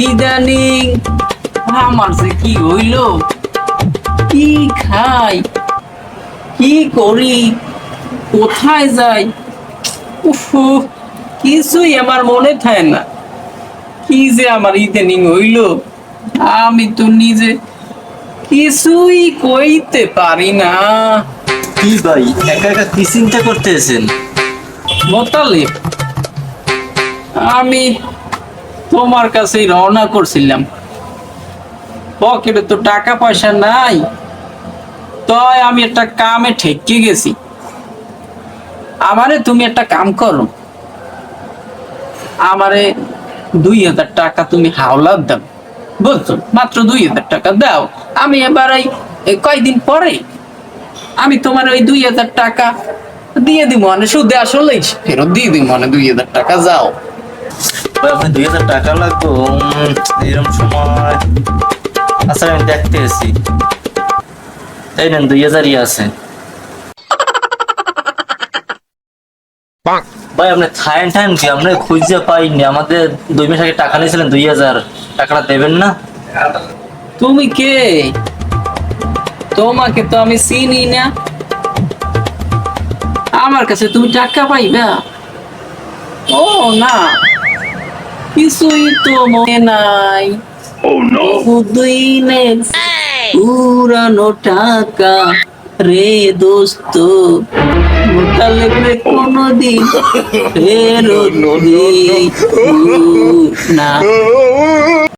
ইদানিং আমার যে কি হইল, কি খাই, কি করি, কোথায় যাই, উফ, কিছুই আমার মনে থাকে না। কি যে আমার ইদানিং হইল, আমি তো নিজে কিছুই কইতে পারি না। কি ভাই, একা একা কি চিন্তা করতেছেন? মোতালেব, আমি তোমার কাছে রওনা করছিলাম, পকেটে তো টাকা পয়সা নাই, তাই আমি একটা কামে ঠেকে গেছি। আমারে তুমি একটা কাম করো, আমারে 2000 টাকা তুমি হাওলাত দাও, বলছো মাত্র 2000 টাকা দাও। আমি এবার এই কয়দিন পরে আমি তোমার ওই 2000 টাকা দিয়ে দিব, মানে সুদে আসলেই ফেরত দিয়ে দিব, মানে 2000 টাকা যাও। ভাই, আপনার 2000 টাকা লাগতো এরকম সময়? আচ্ছা, আমি দেখতে এসি। এই নেন, 2000ই আছে। ভাই, আপনি থাইন টাইম কি আপনি খুঁজে পাইনি? আমাদের 2 মাস আগে টাকা নিয়েছিলেন 2000, টাকাটা দেবেন না? তুমি কে? তোমাকে তো আমি চিনি না, আমার কাছে তুমি টাকা পাইবা? ও না, কিছুই তো মনে নাই। বহুদিনের পুরানো টাকা রে দোস্ত, মোতালেব রে কোনদিন ফেরত দিই না।